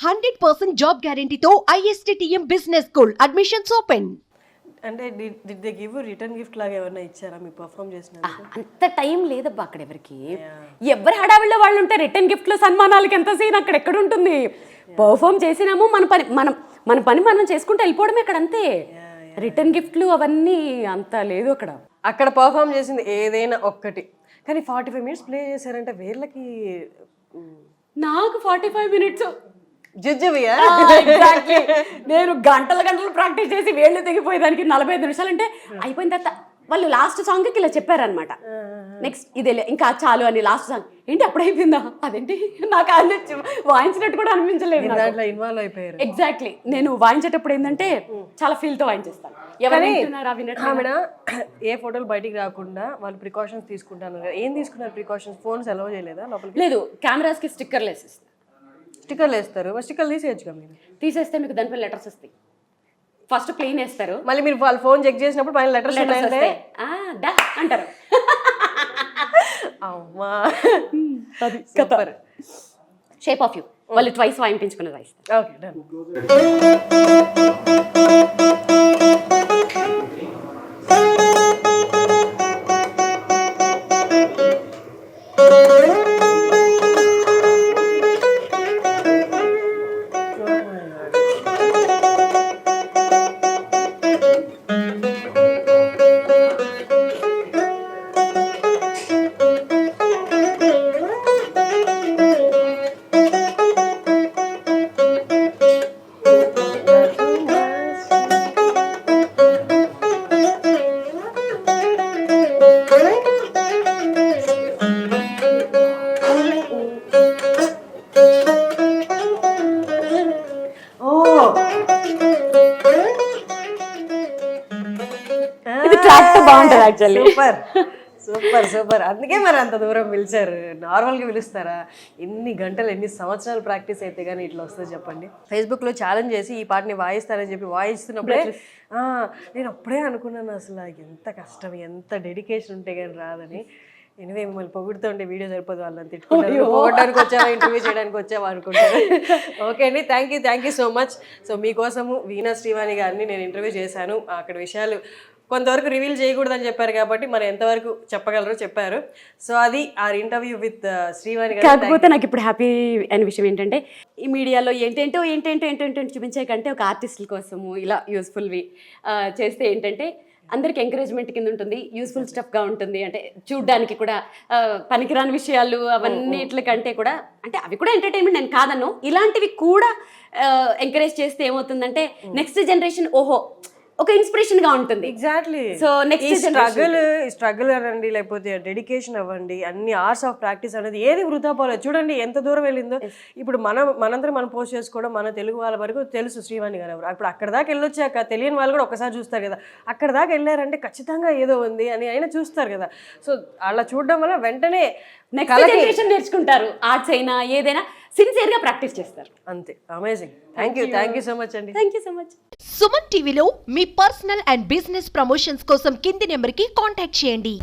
100% job గ్యారంటీతో ISTTM business school admissions open. అంటే did they give return gift లాగా ఏమైనా ఇచ్చారా మీ పర్ఫామ్ చేసినందుకు? అంత టైం లేదబ్బా అక్కడ ఎవరి హడావిడిలో వాళ్ళు ఉంటే రిటర్న్ గిఫ్ట్లో సన్మానాలకి ఎంత సీన్ అక్కడ ఎక్కడ ఉంటుంది. పర్ఫామ్ చేసినాము, మన పని మనం చేసుకుంటూ వెళ్ళిపోవడమే అక్కడ అంతే. రిటర్న్ గిఫ్ట్లు అవన్నీ అంత లేదు అక్కడ. అక్కడ పర్ఫామ్ చేసింది ఏదైనా ఒక్కటి, కానీ 45 minutes ప్లే చేశారంటే వీళ్ళకి నాకు 45 minutes జడ్జవియా నేను గంటలు ప్రాక్టీస్ చేసి వేళ్ళు తెగిపోయేదానికి 45 నిమిషాలు అంటే అయిపోయిన తర్వాత వాళ్ళు లాస్ట్ సాంగ్కి ఇలా చెప్పారనమాట. నెక్స్ట్ ఇదే ఇంకా చాలు అని లాస్ట్ సాంగ్ ఏంటి అప్పుడు అయిపోయిందా, అదేంటి నాకు వాయించినట్టు కూడా అనిపించలేదు. ఇన్వాల్వ్ అయిపోయారు. ఎగ్జాక్ట్లీ నేను వాయించేటప్పుడు ఏంటంటే చాలా ఫీల్తో వాయించేస్తాను. ఆమెడ ఏ ఫోటోలు బయటికి రాకుండా వాళ్ళు ప్రికాషన్స్ తీసుకుంటాను. ఏం తీసుకున్నారు ప్రికాషన్స్? ఫోన్స్ అలౌ చేయలేదా లోపలికి? లేదు, కెమెరాస్కి స్టిక్కర్లు వేసేస్తాను. స్టిక్కర్లు వేస్తారు, స్టిక్కర్లు తీసేయచ్చుగా మీరు. తీసేస్తే మీకు దానిపై లెటర్స్ వస్తాయి. ఫస్ట్ ప్లేన్ వేస్తారు, మళ్ళీ మీరు వాళ్ళ ఫోన్ చెక్ చేసినప్పుడు పైన లెటర్స్ అంటారు. అమ్మా సూపర్. షేప్ ఆఫ్ యూ వాళ్ళు ట్వైస్ వాయించుకుని రాయిస్తారు. Okay done. బాగుంటుంది యాక్చువల్లీ. Super super super. అందుకే మరి అంత దూరం పిలిచారు. నార్మల్గా పిలుస్తారా? ఎన్ని గంటలు ఎన్ని సంవత్సరాలు ప్రాక్టీస్ అయితే కానీ ఇట్లా వస్తుంది చెప్పండి. ఫేస్బుక్లో ఛాలెంజ్ చేసి ఈ పాటని వాయిస్తారని చెప్పి వాయిస్తున్నప్పుడే నేను అప్పుడే అనుకున్నాను అసలు ఎంత కష్టం, ఎంత డెడికేషన్ ఉంటే కానీ రాదని. ఎనివే మిమ్మల్ని పొగుడుతూ ఉంటే వీడియో సరిపోదు, వాళ్ళని తిట్టుకుంటారు. పొగడానికి వచ్చావా, ఇంటర్వ్యూ చేయడానికి వచ్చావా అనుకుంటారు. ఓకే అండి, thank you so much. So మీకోసము వీణా శ్రీవాణి గారిని నేను ఇంటర్వ్యూ చేశాను. అక్కడ విషయాలు కొంతవరకు రివీల్ చేయకూడదని చెప్పారు కాబట్టి మరి ఎంతవరకు చెప్పగలరో చెప్పారు. సో అది ఆ ఇంటర్వ్యూ విత్ శ్రీవాణి గారు. కాకపోతే నాకు ఇప్పుడు హ్యాపీ అయిన విషయం ఏంటంటే ఈ మీడియాలో ఏంటంటో చూపించే కంటే ఒక ఆర్టిస్టుల కోసము ఇలా యూస్ఫుల్వి చేస్తే ఏంటంటే అందరికి ఎంకరేజ్మెంట్ కింద ఉంటుంది, యూస్ఫుల్ స్టఫ్గా ఉంటుంది. అంటే చూడ్డానికి కూడా పనికిరాని విషయాలు అవన్నిటికంటే కూడా అంటే అవి కూడా ఎంటర్టైన్మెంట్ నేను కాదను. ఇలాంటివి కూడా ఎంకరేజ్ చేస్తే ఏమవుతుందంటే నెక్స్ట్ జనరేషన్ ఓహో ఒక ఇన్స్పిరేషన్ గా ఉంటుంది. ఎగ్జాక్ట్లీ. సో నెక్స్ట్ స్ట్రగుల్ అవ్వండి, లేకపోతే డెడికేషన్ అవ్వండి, అన్ని అవర్స్ ఆఫ్ ప్రాక్టీస్ అనేది ఏది వృధా పోలేదు. చూడండి ఎంత దూరం వెళ్ళిందో. ఇప్పుడు మనందరం మనం పోస్ట్ చేసుకోవడం మన తెలుగు వాళ్ళ వరకు తెలుసు శ్రీవాణి గారు ఎవరు. ఇప్పుడు అక్కడ దాకా వెళ్ళొచ్చాక తెలియని వాళ్ళు కూడా ఒకసారి చూస్తారు కదా, అక్కడ దాకా వెళ్ళారంటే ఖచ్చితంగా ఏదో ఉంది అని అయినా చూస్తారు కదా. సో అలా చూడడం వల్ల వెంటనే నెక్స్ట్ జనరేషన్ నేర్చుకుంటారు. ఆర్ట్స్ అయినా ఏదైనా సిన్సియర్ గా ప్రాక్టీస్ చేస్తారు. అంతే. Amazing. Thank you so much అండి. Thank you so much. Suman టీవీలో మీ పర్సనల్ అండ్ బిజినెస్ ప్రమోషన్స్ కోసం కింది నెంబర్కి కాంటాక్ట్ చేయండి.